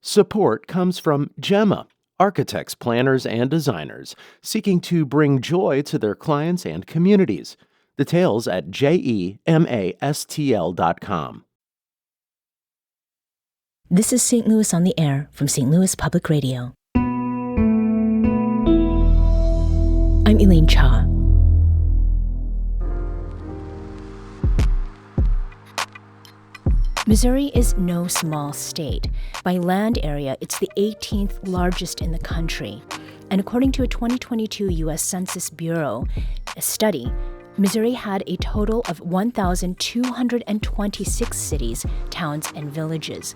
Support comes from Gemma, architects, planners, and designers seeking to bring joy to their clients and communities. Details at gemastl.com. This is St. Louis on the Air from St. Louis Public Radio. I'm Elaine Cha. Missouri is no small state. By land area, it's the 18th largest in the country. And according to a 2022 U.S. Census Bureau study, Missouri had a total of 1,226 cities, towns, and villages.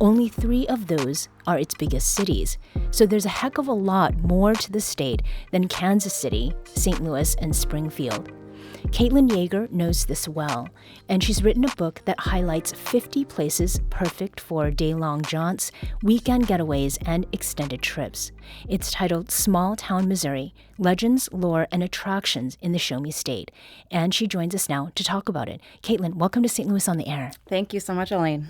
Only 3 of those are its biggest cities. So there's a heck of a lot more to the state than Kansas City, St. Louis, and Springfield. Caitlin Yager knows this well, and she's written a book that highlights 50 places perfect for day-long jaunts, weekend getaways, and extended trips. It's titled Small Town Missouri, Legends, Lore, and Attractions in the Show Me State, and she joins us now to talk about it. Caitlin, welcome to St. Louis on the Air. Thank you so much, Elaine.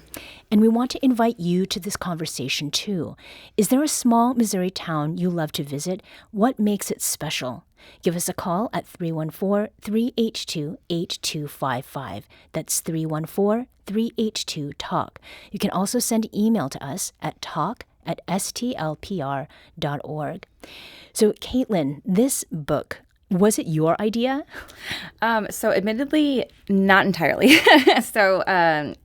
And we want to invite you to this conversation, too. Is there a small Missouri town you love to visit? What makes it special? Give us a call at 314-382-8255. That's 314-382-TALK. You can also send an email to us at talk@stlpr.org. So, Caitlin, this book, was it your idea? So admittedly, not entirely. So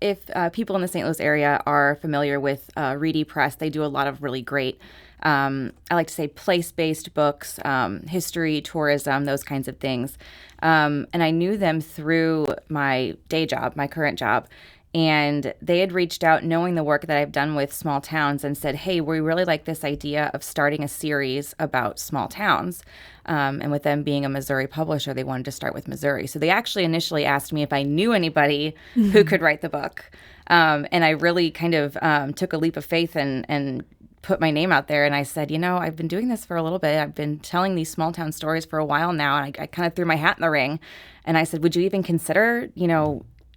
if people in the St. Louis area are familiar with Reedy Press, they do a lot of really great, I like to say, place-based books, history, tourism, those kinds of things. And I knew them through my day job, my current job. And they had reached out knowing the work that I've done with small towns and said, hey, we really like this idea of starting a series about small towns. And with them being a Missouri publisher, they wanted to start with Missouri. So they actually initially asked me if I knew anybody who could write the book. And I really kind of took a leap of faith and put my name out there. And I said, I've been doing this for a little bit. I've been telling these small town stories for a while now. And I kind of threw my hat in the ring. And I said, would you even consider,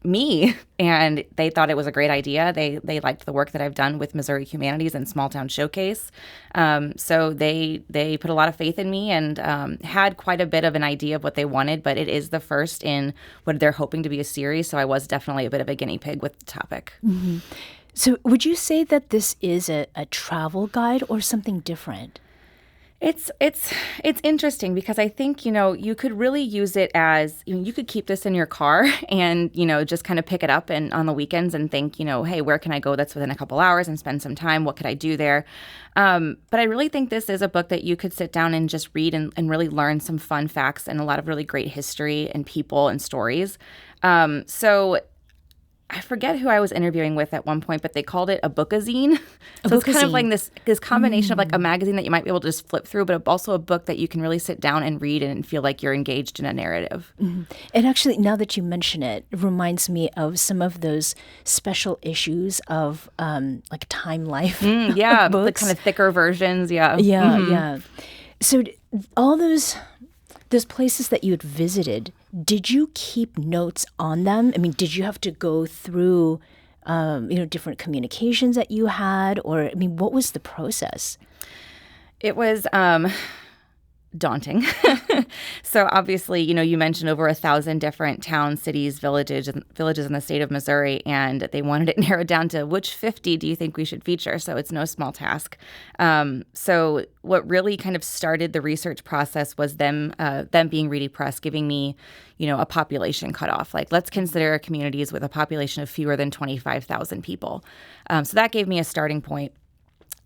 me? And they thought it was a great idea. They liked the work that I've done with Missouri Humanities and Small Town Showcase. So they put a lot of faith in me and had quite a bit of an idea of what they wanted, but it is the first in what they're hoping to be a series. So I was definitely a bit of a guinea pig with the topic. Mm-hmm. So would you say that this is a travel guide or something different? It's interesting because I think, you could really use it as, you could keep this in your car and, just kind of pick it up and on the weekends and think, hey, where can I go that's within a couple hours and spend some time? What could I do there? But I really think this is a book that you could sit down and just read and really learn some fun facts and a lot of really great history and people and stories. So I forget who I was interviewing with at one point, but they called it a bookazine. So it's kind of like this combination of like a magazine that you might be able to just flip through, but also a book that you can really sit down and read and feel like you're engaged in a narrative. Mm-hmm. And actually, now that you mention it, it reminds me of some of those special issues of like Time Life yeah, books. The kind of thicker versions, yeah. Yeah, mm-hmm. yeah. So all those places that you had visited, did you keep notes on them? I mean, did you have to go through, different communications that you had? Or, I mean, what was the process? It was daunting. So obviously, you mentioned over 1,000 different towns, cities, villages in the state of Missouri, and they wanted it narrowed down to which 50 do you think we should feature? So it's no small task. So what really kind of started the research process was them being Reedy Press, giving me, a population cutoff. Like, let's consider communities with a population of fewer than 25,000 people. So that gave me a starting point.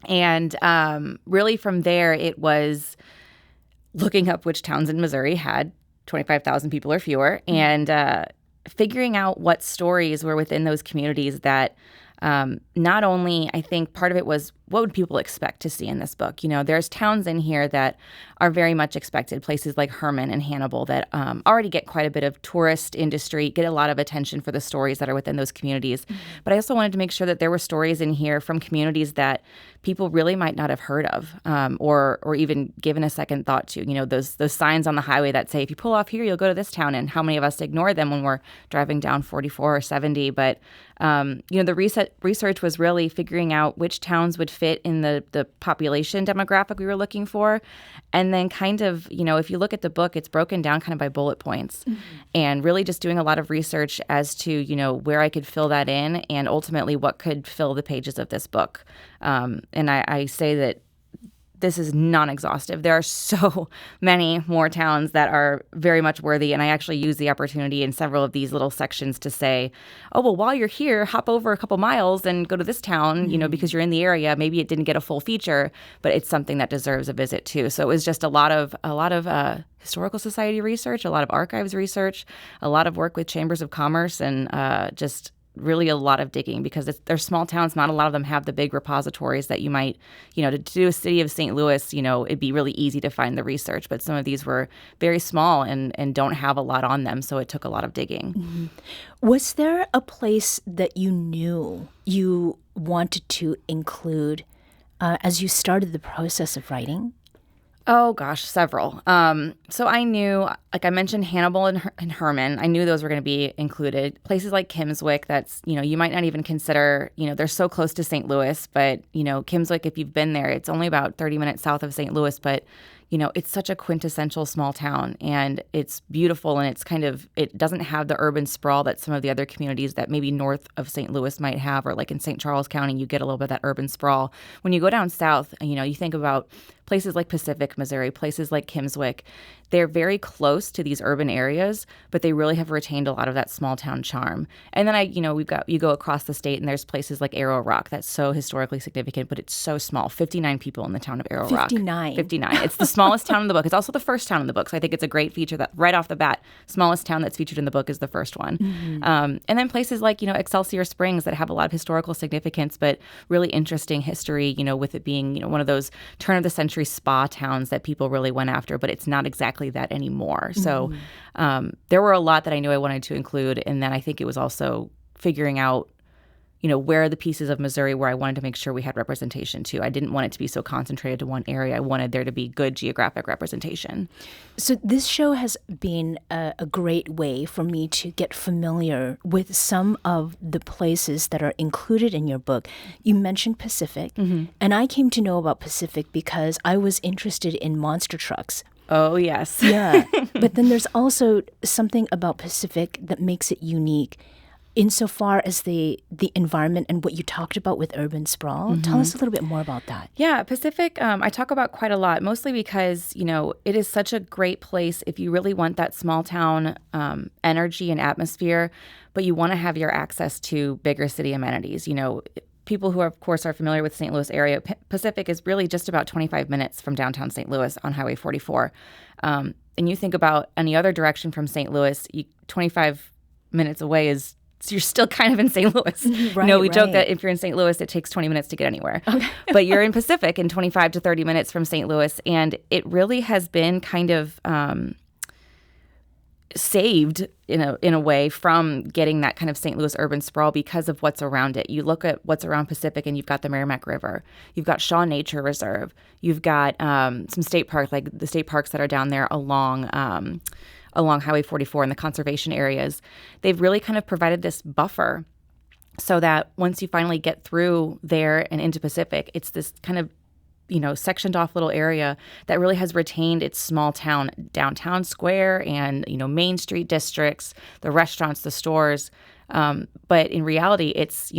And really from there, it was looking up which towns in Missouri had 25,000 people or fewer, and figuring out what stories were within those communities that not only, I think part of it was, what would people expect to see in this book? There's towns in here that are very much expected, places like Herman and Hannibal that already get quite a bit of tourist industry, get a lot of attention for the stories that are within those communities. Mm-hmm. But I also wanted to make sure that there were stories in here from communities that people really might not have heard of or even given a second thought to. Those signs on the highway that say, if you pull off here, you'll go to this town, and how many of us ignore them when we're driving down 44 or 70. But The research was really figuring out which towns would fit in the population demographic we were looking for. And then kind of, if you look at the book, it's broken down kind of by bullet points and really just doing a lot of research as to, where I could fill that in and ultimately what could fill the pages of this book. And I say that this is non-exhaustive. There are so many more towns that are very much worthy, and I actually use the opportunity in several of these little sections to say, oh, well, while you're here, hop over a couple miles and go to this town, because you're in the area. Maybe it didn't get a full feature, but it's something that deserves a visit too. So it was just a lot of historical society research, a lot of archives research, a lot of work with chambers of commerce, and just really a lot of digging because they're small towns. Not a lot of them have the big repositories that you might, to do a city of St. Louis, it'd be really easy to find the research. But some of these were very small and don't have a lot on them. So it took a lot of digging. Mm-hmm. Was there a place that you knew you wanted to include as you started the process of writing? Oh, gosh, several. So I knew, like I mentioned, Hannibal and Herman. I knew those were going to be included. Places like Kimmswick, that's, you might not even consider, they're so close to St. Louis. But, Kimmswick, if you've been there, it's only about 30 minutes south of St. Louis. But, it's such a quintessential small town. And it's beautiful. And it's it doesn't have the urban sprawl that some of the other communities that maybe north of St. Louis might have. Or like in St. Charles County, you get a little bit of that urban sprawl. When you go down south, you think about places like Pacific, Missouri, places like Kimmswick, they're very close to these urban areas, but they really have retained a lot of that small town charm. And then you go across the state and there's places like Arrow Rock that's so historically significant, but it's so small. 59 people in the town of Arrow Rock. 59. It's the smallest town in the book. It's also the first town in the book. So I think it's a great feature that right off the bat, smallest town that's featured in the book is the first one. Mm-hmm. And then places like, Excelsior Springs that have a lot of historical significance, but really interesting history, with it being, one of those turn of the century spa towns that people really went after, but it's not exactly that anymore. So there were a lot that I knew I wanted to include. And then I think it was also figuring out, where are the pieces of Missouri where I wanted to make sure we had representation too. I didn't want it to be so concentrated to one area. I wanted there to be good geographic representation. So this show has been a great way for me to get familiar with some of the places that are included in your book. You mentioned Pacific, and I came to know about Pacific because I was interested in monster trucks. Oh, yes. Yeah. But then there's also something about Pacific that makes it unique insofar as the environment and what you talked about with urban sprawl. Tell us a little bit more about that. Yeah, Pacific, I talk about quite a lot, mostly because, it is such a great place if you really want that small town energy and atmosphere, but you want to have your access to bigger city amenities. People who, of course, are familiar with St. Louis area, Pacific is really just about 25 minutes from downtown St. Louis on Highway 44. And you think about any other direction from St. Louis, 25 minutes away is, so you're still kind of in St. Louis. Right, we joke that if you're in St. Louis, it takes 20 minutes to get anywhere. Okay. But you're in Pacific in 25 to 30 minutes from St. Louis. And it really has been kind of saved in a way from getting that kind of St. Louis urban sprawl because of what's around it. You look at what's around Pacific and you've got the Merrimack River. You've got Shaw Nature Reserve. You've got some state parks, like the state parks that are down there along Highway 44 and the conservation areas. They've really kind of provided this buffer so that once you finally get through there and into Pacific, it's this kind of, sectioned off little area that really has retained its small town downtown square and, Main Street districts, the restaurants, the stores. But in reality, it's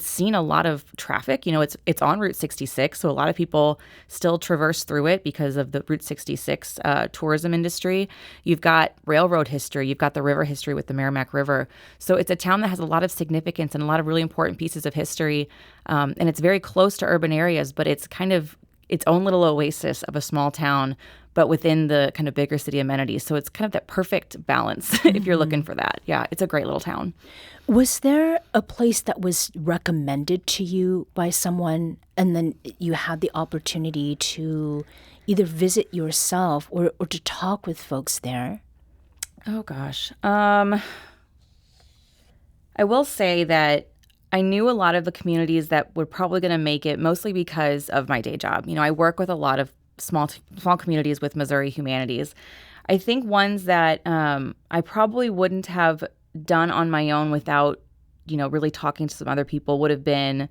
seen a lot of traffic. It's on Route 66. So a lot of people still traverse through it because of the Route 66 tourism industry. You've got railroad history. You've got the river history with the Merrimack River. So it's a town that has a lot of significance and a lot of really important pieces of history. And it's very close to urban areas, but it's kind of its own little oasis of a small town, but within the kind of bigger city amenities. So it's kind of that perfect balance if you're looking for that. Yeah, it's a great little town. Was there a place that was recommended to you by someone and then you had the opportunity to either visit yourself or to talk with folks there? Oh, gosh. I will say that I knew a lot of the communities that were probably going to make it, mostly because of my day job. I work with a lot of small communities with Missouri Humanities. I think ones that I probably wouldn't have done on my own without really talking to some other people would have been,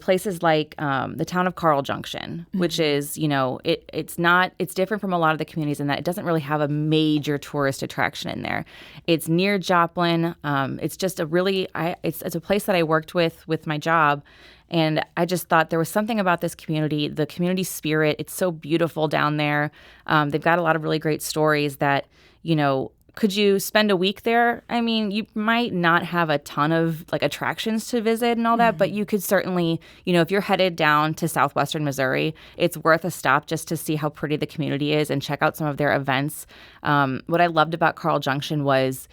places like the town of Carl Junction, which is, it's different from a lot of the communities in that it doesn't really have a major tourist attraction in there. It's near Joplin. It's just it's a place that I worked with my job. And I just thought there was something about this community, the community spirit. It's so beautiful down there. They've got a lot of really great stories that, could you spend a week there? I mean, you might not have a ton of attractions to visit and all that, but you could certainly, if you're headed down to southwestern Missouri, it's worth a stop just to see how pretty the community is and check out some of their events. What I loved about Carl Junction was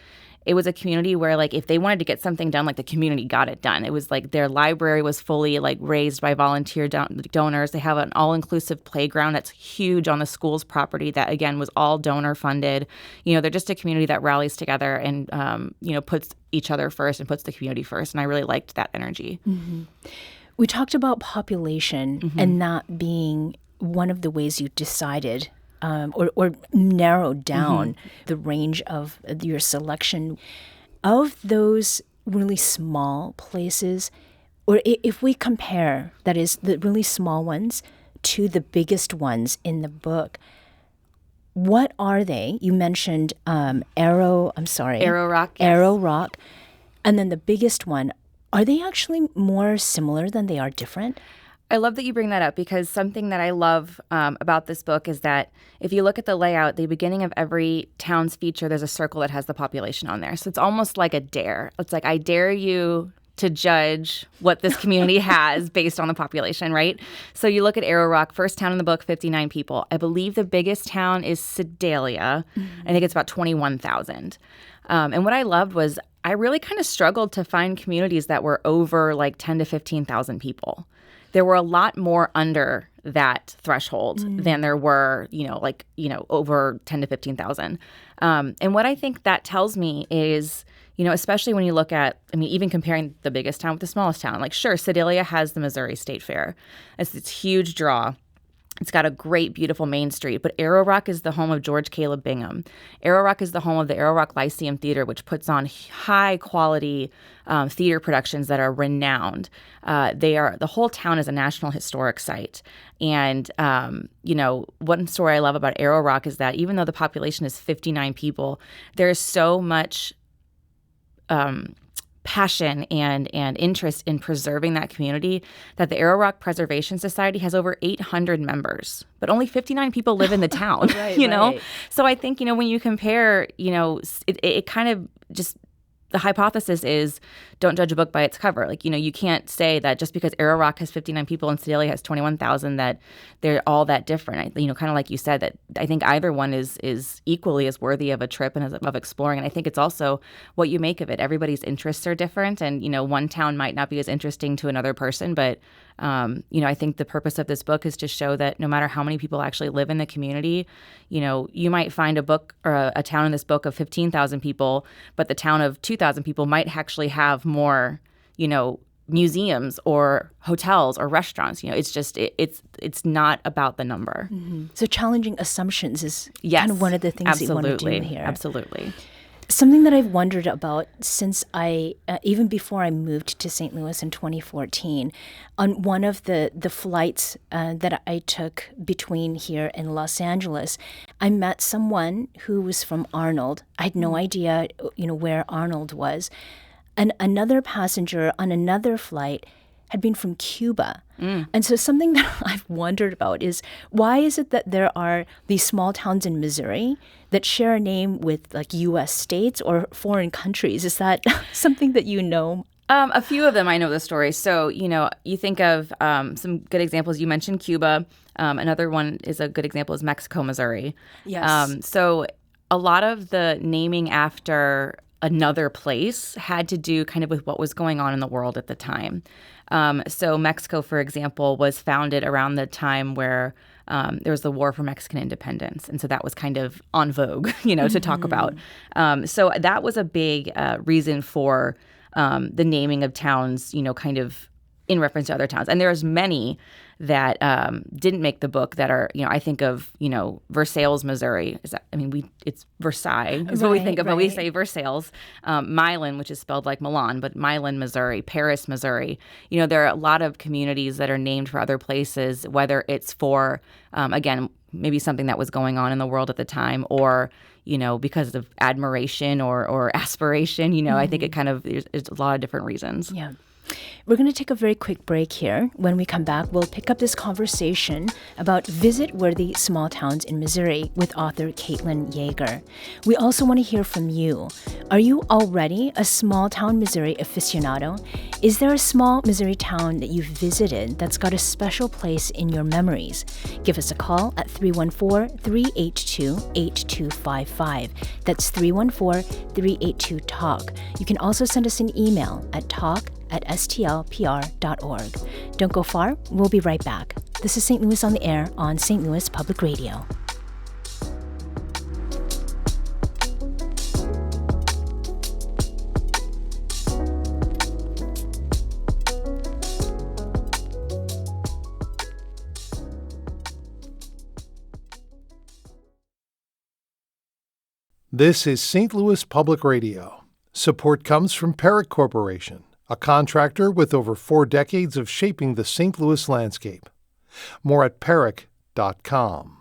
it was a community where if they wanted to get something done, the community got it done. It was their library was fully raised by volunteer donors. They have an all-inclusive playground that's huge on the school's property that, again, was all donor funded. They're just a community that rallies together and, puts each other first and puts the community first. And I really liked that energy. Mm-hmm. We talked about population and that being one of the ways you decided or narrowed down the range of your selection. Of those really small places, or if we compare, that is, the really small ones to the biggest ones in the book, what are they? You mentioned Arrow Rock. Yes. Arrow Rock. And then the biggest one, are they actually more similar than they are different? I love that you bring that up because something that I love about this book is that if you look at the layout, the beginning of every town's feature, there's a circle that has the population on there. So it's almost like a dare. It's I dare you to judge what this community has based on the population, right? So you look at Arrow Rock, first town in the book, 59 people. I believe the biggest town is Sedalia. I think it's about 21,000. And what I loved was I really kind of struggled to find communities that were over 10 to 15,000 people. There were a lot more under that threshold than there were, over 10 to 15,000. And what I think that tells me is, especially when you look at, even comparing the biggest town with the smallest town, sure, Sedalia has the Missouri State Fair. It's this huge draw. It's got a great, beautiful main street, but Arrow Rock is the home of George Caleb Bingham. Arrow Rock is the home of the Arrow Rock Lyceum Theater, which puts on high-quality theater productions that are renowned. The whole town is a National Historic Site. And, one story I love about Arrow Rock is that even though the population is 59 people, there's so much passion and interest in preserving that community that the Arrow Rock Preservation Society has over 800 members, but only 59 people live in the town, Right. So I think, when you compare, it kind of just, the hypothesis is don't judge a book by its cover. You can't say that just because Arrow Rock has 59 people and Sedalia has 21,000 that they're all that different. Kind of like you said, that I think either one is equally as worthy of a trip and of exploring. And I think it's also what you make of it. Everybody's interests are different. And, one town might not be as interesting to another person. But, I think the purpose of this book is to show that no matter how many people actually live in the community, you might find a book or a town in this book of 15,000 people, but the town of 2,000 people might actually have more, museums or hotels or restaurants. It's just it's not about the number. So challenging assumptions is kind of one of the things that you want to do here. Absolutely. Something that I've wondered about since even before I moved to St. Louis in 2014, on one of the flights that I took between here and Los Angeles, I met someone who was from Arnold. I had no idea, where Arnold was. And another passenger on another flight had been from Cuba. And so something that I've wondered about is why is it that there are these small towns in Missouri that share a name with U.S. states or foreign countries? Is that something that you know? A few of them I know the story. So, you think of some good examples. You mentioned Cuba. Another one is a good example is Mexico, Missouri. Yes. So a lot of the naming after another place had to do kind of with what was going on in the world at the time. So Mexico, for example, was founded around the time where there was the War for Mexican Independence. And so that was kind of en vogue, to talk about. So that was a big reason for the naming of towns, kind of in reference to other towns. And there's many that didn't make the book that are, I think of, Versailles, Missouri. It's Versailles is what we think of when we say Versailles. Milan, which is spelled like Milan, but Milan, Missouri, Paris, Missouri. There are a lot of communities that are named for other places, whether it's for, again, maybe something that was going on in the world at the time, or because of admiration or aspiration. I think it kind of, there's a lot of different reasons. Yeah. We're going to take a very quick break here. When we come back, we'll pick up this conversation about visit-worthy small towns in Missouri with author Caitlin Yager. We also want to hear from you. Are you already a small-town Missouri aficionado? Is there a small Missouri town that you've visited that's got a special place in your memories? Give us a call at 314-382-8255. That's 314-382-TALK. You can also send us an email at talk@stlpr.org. Don't go far. We'll be right back. This is St. Louis on the Air on St. Louis Public Radio. This is St. Louis Public Radio. Support comes from Perrick Corporation, a contractor with over 4 decades of shaping the St. Louis landscape. More at perrick.com.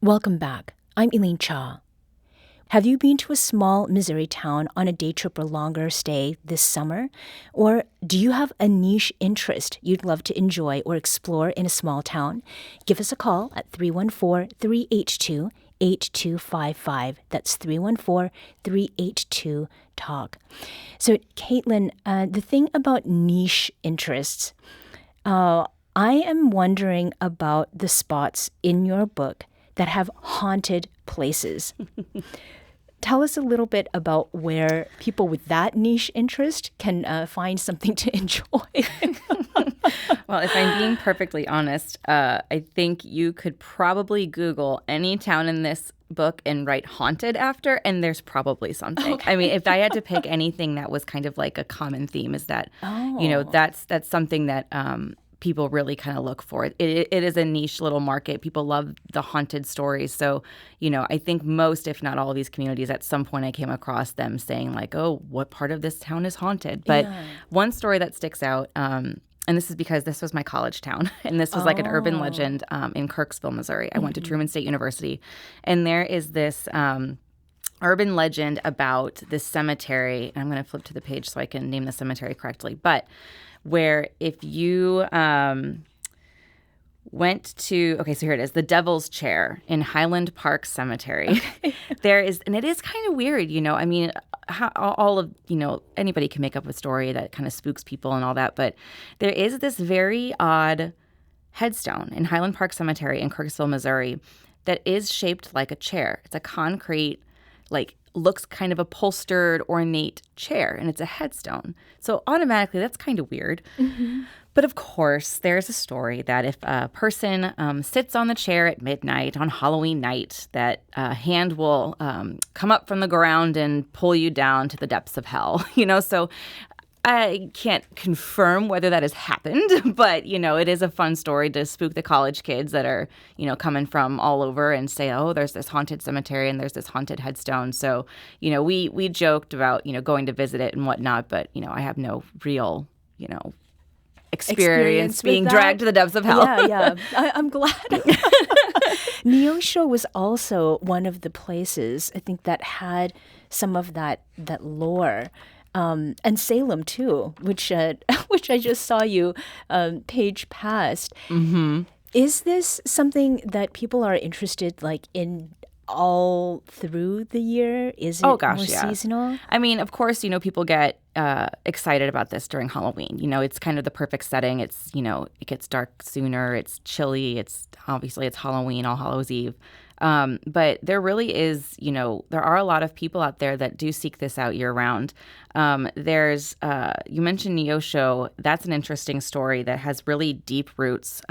Welcome back. I'm Elaine Cha. Have you been to a small Missouri town on a day trip or longer stay this summer? Or do you have a niche interest you'd love to enjoy or explore in a small town? Give us a call at 314-382-8255. That's 314-382-TALK. So, Caitlin, the thing about niche interests, I am wondering about the spots in your book that have haunted places. Tell us a little bit about where people with that niche interest can find something to enjoy. Well, if I'm being perfectly honest, I think you could probably Google any town in this book and write haunted after, and there's probably something. Okay. I mean, if I had to pick anything that was kind of like a common theme, is that, that's something that people really kind of look for. It is a niche little market. People love the haunted stories. So, I think most, if not all of these communities, at some point I came across them saying like, oh, what part of this town is haunted? But one story that sticks out, and this is because this was my college town, and this was like an urban legend in Kirksville, Missouri. I went to Truman State University, and there is this urban legend about this cemetery. And I'm going to flip to the page so I can name the cemetery correctly. But where if you went to, so here it is, the Devil's Chair in Highland Park Cemetery. Okay. There is, and it is kind of weird, I mean, all of, anybody can make up a story that kind of spooks people and all that, but there is this very odd headstone in Highland Park Cemetery in Kirksville, Missouri, that is shaped like a chair. It's a concrete, looks kind of upholstered, ornate chair, and it's a headstone. So automatically, that's kind of weird. Mm-hmm. But of course, there's a story that if a person sits on the chair at midnight on Halloween night, that a hand will come up from the ground and pull you down to the depths of hell. So I can't confirm whether that has happened, but, it is a fun story to spook the college kids that are, coming from all over and say, oh, there's this haunted cemetery and there's this haunted headstone. So, we joked about, going to visit it and whatnot, but, I have no real, experience being dragged to the depths of hell. Yeah. I'm glad. Neosho was also one of the places, I think, that had some of that lore. And Salem too, which I just saw you page past. Mm-hmm. Is this something that people are interested in all through the year? Is it more seasonal? I mean, of course, people get excited about this during Halloween. It's kind of the perfect setting. It's it gets dark sooner. It's chilly. It's Halloween, All Hallows Eve. But there really is, there are a lot of people out there that do seek this out year round. There's, you mentioned Neosho. That's an interesting story that has really deep roots.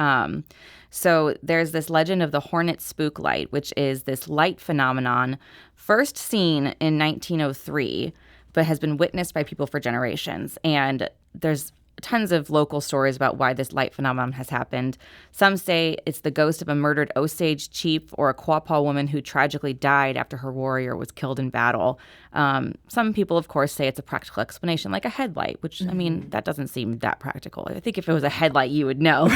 So there's this legend of the Hornet Spook Light, which is this light phenomenon first seen in 1903, but has been witnessed by people for generations. And there's tons of local stories about why this light phenomenon has happened. Some say it's the ghost of a murdered Osage chief or a Quapaw woman who tragically died after her warrior was killed in battle. Some people, of course, say it's a practical explanation, like a headlight, which, I mean, that doesn't seem that practical. I think if it was a headlight, you would know.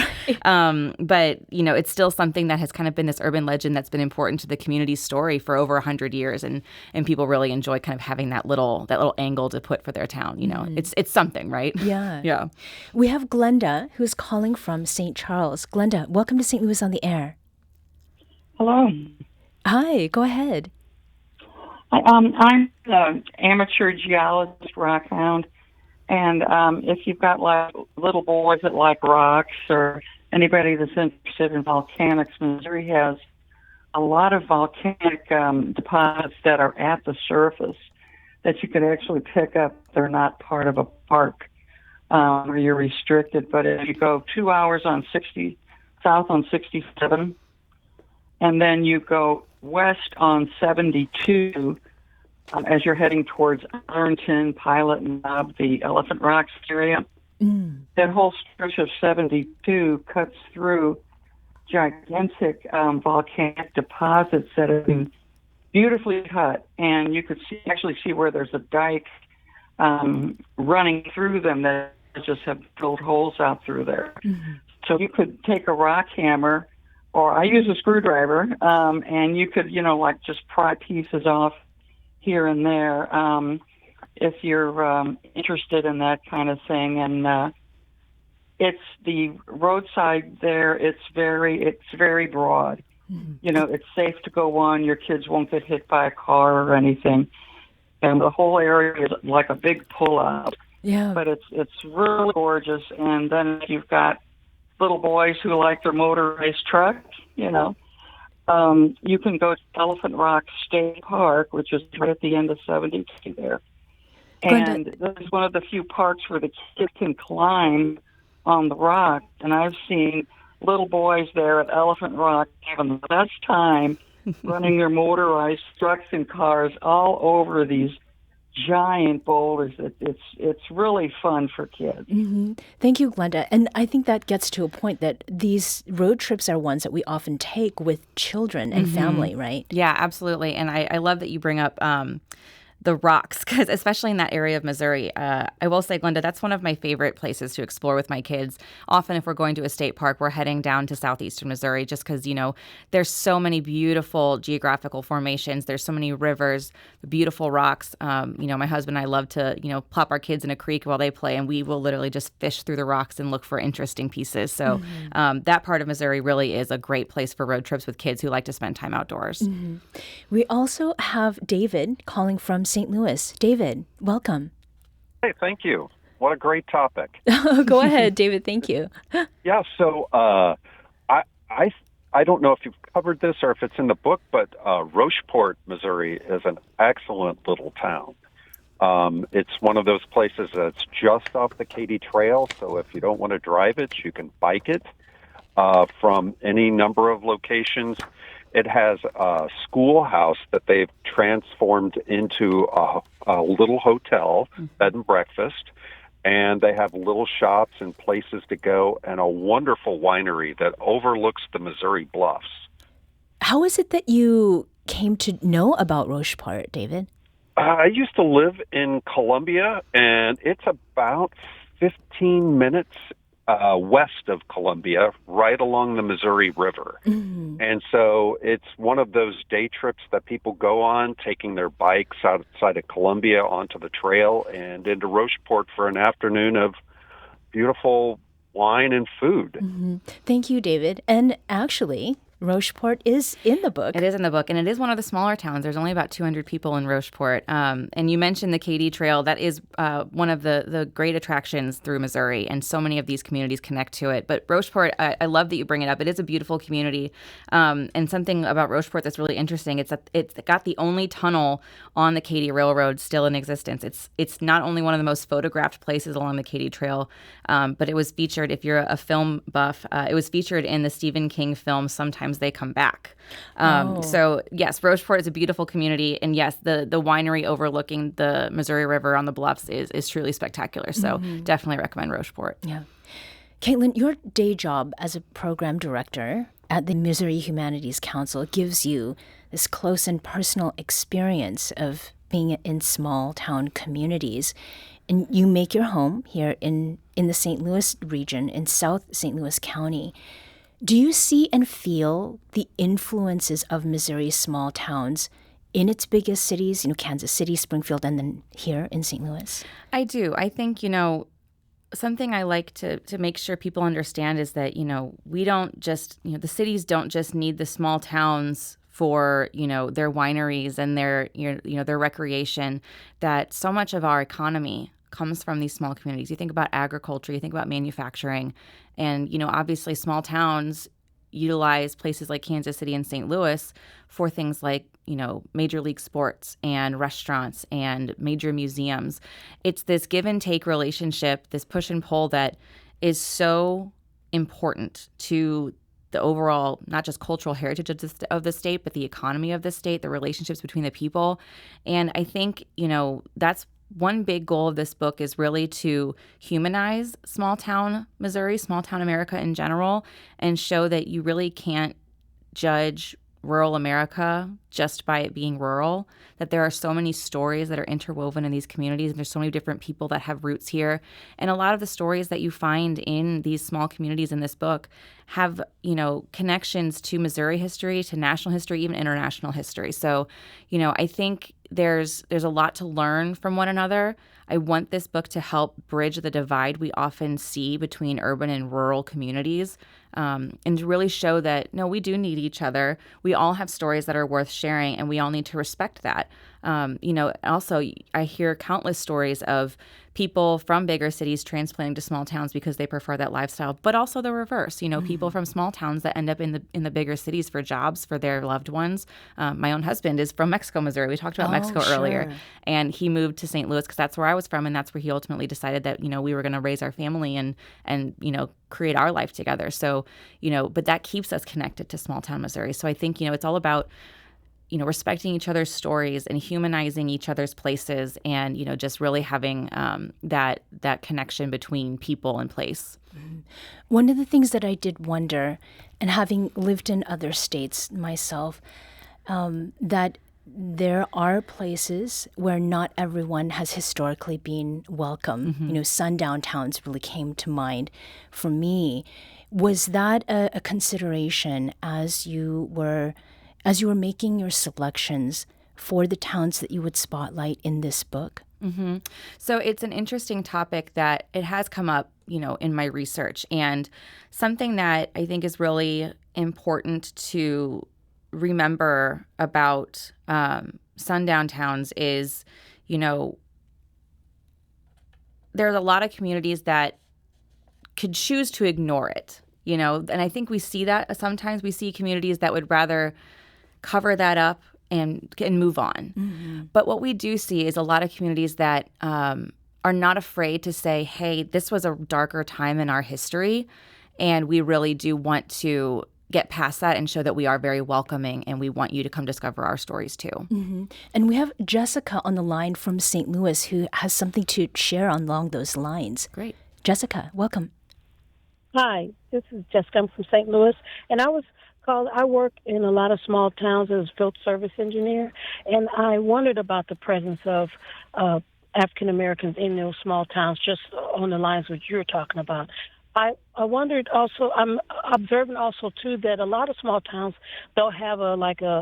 Right. But, it's still something that has kind of been this urban legend that's been important to the community's story for over 100 years. And people really enjoy kind of having that little angle to put for their town. It's something, right? Yeah. Yeah. We have Glenda, who's calling from St. Charles. Glenda, welcome to St. Louis on the Air. Hello. Hi, go ahead. I'm an amateur geologist, rock hound, and if you've got like little boys that like rocks or anybody that's interested in volcanics, Missouri has a lot of volcanic deposits that are at the surface that you could actually pick up. They're not part of a park where you're restricted, but if you go 2 hours south on 67, and then you go west on 72 as you're heading towards Arlington, Pilot Knob, the Elephant Rocks area. That whole stretch of 72 cuts through gigantic volcanic deposits that have been beautifully cut, and you could actually see where there's a dike running through them that just have drilled holes out through there. So you could take a rock hammer, or I use a screwdriver, and you could, just pry pieces off here and there if you're interested in that kind of thing. And it's the roadside there. It's very broad. It's safe to go on. Your kids won't get hit by a car or anything. And the whole area is like a big pull-out. Yeah. But it's really gorgeous. And then if you've got little boys who like their motorized trucks, you can go to Elephant Rock State Park, which is right at the end of 72 there. And this is one of the few parks where the kids can climb on the rock. And I've seen little boys there at Elephant Rock having the best time running their motorized trucks and cars all over these giant boulders. It's really fun for kids. Thank you, Glenda. And I think that gets to a point that these road trips are ones that we often take with children and family, right? Yeah, absolutely. And I love that you bring up the rocks, because especially in that area of Missouri, I will say, Glenda, that's one of my favorite places to explore with my kids. Often if we're going to a state park, we're heading down to southeastern Missouri just because, there's so many beautiful geographical formations. There's so many rivers, beautiful rocks. My husband and I love to, plop our kids in a creek while they play, and we will literally just fish through the rocks and look for interesting pieces. So that part of Missouri really is a great place for road trips with kids who like to spend time outdoors. We also have David calling from St. Louis. David, welcome. Hey, thank you. What a great topic. Go ahead, David. Thank you. Yeah, so I don't know if you've covered this or if it's in the book, but Rocheport, Missouri is an excellent little town. It's one of those places that's just off the Katy Trail, so if you don't want to drive it, you can bike it from any number of locations. It has a schoolhouse that they've transformed into a little hotel, bed and breakfast, and they have little shops and places to go, and a wonderful winery that overlooks the Missouri Bluffs. How is it that you came to know about Rocheport, David? I used to live in Columbia, and it's about 15 minutes west of Columbia, right along the Missouri River. And so it's one of those day trips that people go on, taking their bikes outside of Columbia onto the trail and into Rocheport for an afternoon of beautiful wine and food. Thank you, David. And actually, Rocheport is in the book. It is in the book, and it is one of the smaller towns. There's only about 200 people in Rocheport. And you mentioned the Katy Trail. That is one of the great attractions through Missouri, and so many of these communities connect to it. But Rocheport, I love that you bring it up. It is a beautiful community. And something about Rocheport that's really interesting, it's got the only tunnel on the Katy Railroad still in existence. It's not only one of the most photographed places along the Katy Trail, but it was featured, if you're a film buff, it was featured in the Stephen King film Sometime times they come back. So yes, Rocheport is a beautiful community, and yes, the winery overlooking the Missouri River on the bluffs is truly spectacular. So definitely recommend Rocheport. Yeah. Caitlin, your day job as a program director at the Missouri Humanities Council gives you this close and personal experience of being in small town communities. And you make your home here in the St. Louis region, in South St. Louis County. Do you see and feel the influences of Missouri's small towns in its biggest cities, Kansas City, Springfield, and then here in St. Louis? I do. I think, something I like to make sure people understand is that, we don't just, the cities don't just need the small towns for, their wineries and their recreation, that so much of our economy comes from these small communities. You think about agriculture, you think about manufacturing, and, obviously small towns utilize places like Kansas City and St. Louis for things like, major league sports and restaurants and major museums. It's this give and take relationship, this push and pull that is so important to the overall, not just cultural heritage of the state, but the economy of the state, the relationships between the people. And I think, that's one big goal of this book, is really to humanize small town Missouri, small town America in general, and show that you really can't judge rural America just by it being rural, that there are so many stories that are interwoven in these communities, and there's so many different people that have roots here. And a lot of the stories that you find in these small communities in this book have, connections to Missouri history, to national history, even international history. So, I think there's a lot to learn from one another. I want this book to help bridge the divide we often see between urban and rural communities, and to really show that, no, we do need each other. We all have stories that are worth sharing, and we all need to respect that. Also, I hear countless stories of people from bigger cities transplanting to small towns because they prefer that lifestyle, but also the reverse. People from small towns that end up in the bigger cities for jobs for their loved ones. My own husband is from Mexico, Missouri. We talked about Mexico earlier, and he moved to St. Louis because that's where I was from, and that's where he ultimately decided that we were going to raise our family and create our life together. So but that keeps us connected to small town Missouri. So I think it's all about respecting each other's stories and humanizing each other's places, and just really having that connection between people and place. One of the things that I did wonder, and having lived in other states myself, that there are places where not everyone has historically been welcome. Sundown towns really came to mind for me. Was that a consideration as you were making your selections for the towns that you would spotlight in this book? Mm-hmm. So it's an interesting topic that it has come up, in my research, and something that I think is really important to remember about sundown towns is, there's a lot of communities that could choose to ignore it, and I think we see that sometimes. We see communities that would rather cover that up and move on. Mm-hmm. But what we do see is a lot of communities that are not afraid to say, hey, this was a darker time in our history, and we really do want to get past that and show that we are very welcoming, and we want you to come discover our stories too. Mm-hmm. And we have Jessica on the line from St. Louis who has something to share along those lines. Great. Jessica, welcome. Hi, this is Jessica. I'm from St. Louis, and I work in a lot of small towns as a field service engineer, and I wondered about the presence of African Americans in those small towns, just on the lines which you're talking about. I wondered also, I'm observing also too that a lot of small towns don't have a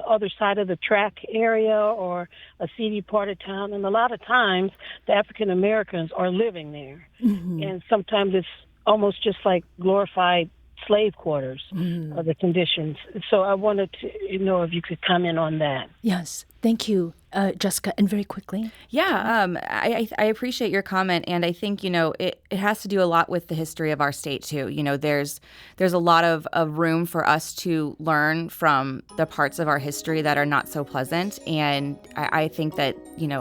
other side of the track area or a seedy part of town, and a lot of times the African Americans are living there, and sometimes it's almost just like glorified slave quarters of the conditions. So I wanted to know if you could comment on that. Yes, thank you. Jessica, and very quickly. Yeah, I appreciate your comment, and I think it has to do a lot with the history of our state too. There's a lot of room for us to learn from the parts of our history that are not so pleasant, and I think that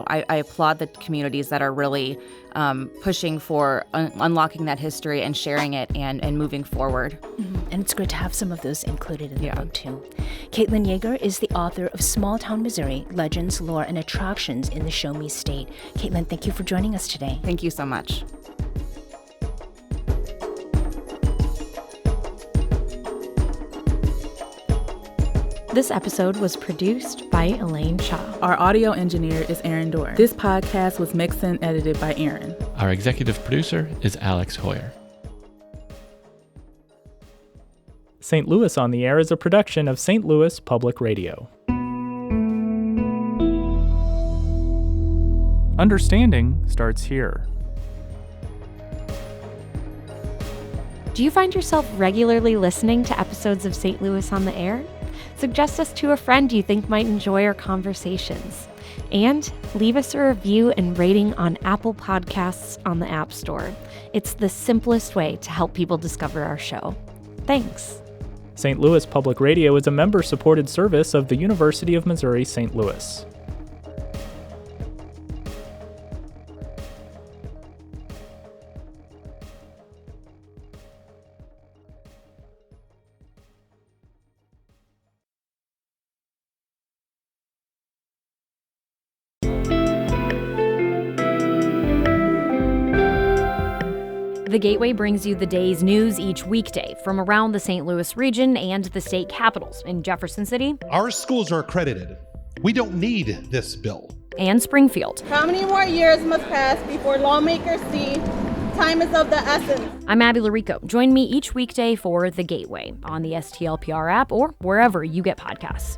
I applaud the communities that are really pushing for unlocking that history and sharing it and moving forward. Mm-hmm. And it's great to have some of those included in the book too. Caitlin Yager is the author of Small Town Missouri: Legends, Lore, and Attractions in the Show Me State. Caitlin, thank you for joining us today. Thank you so much. This episode was produced by Elaine Shaw. Our audio engineer is Aaron Dorr. This podcast was mixed and edited by Aaron. Our executive producer is Alex Hoyer. St. Louis on the Air is a production of St. Louis Public Radio. Understanding starts here. Do you find yourself regularly listening to episodes of St. Louis on the Air? Suggest us to a friend you think might enjoy our conversations. And leave us a review and rating on Apple Podcasts on the App Store. It's the simplest way to help people discover our show. Thanks. St. Louis Public Radio is a member-supported service of the University of Missouri St. Louis. The Gateway brings you the day's news each weekday from around the St. Louis region and the state capitals in Jefferson City. Our schools are accredited. We don't need this bill. And Springfield. How many more years must pass before lawmakers see time is of the essence? I'm Abby Larico. Join me each weekday for The Gateway on the STLPR app or wherever you get podcasts.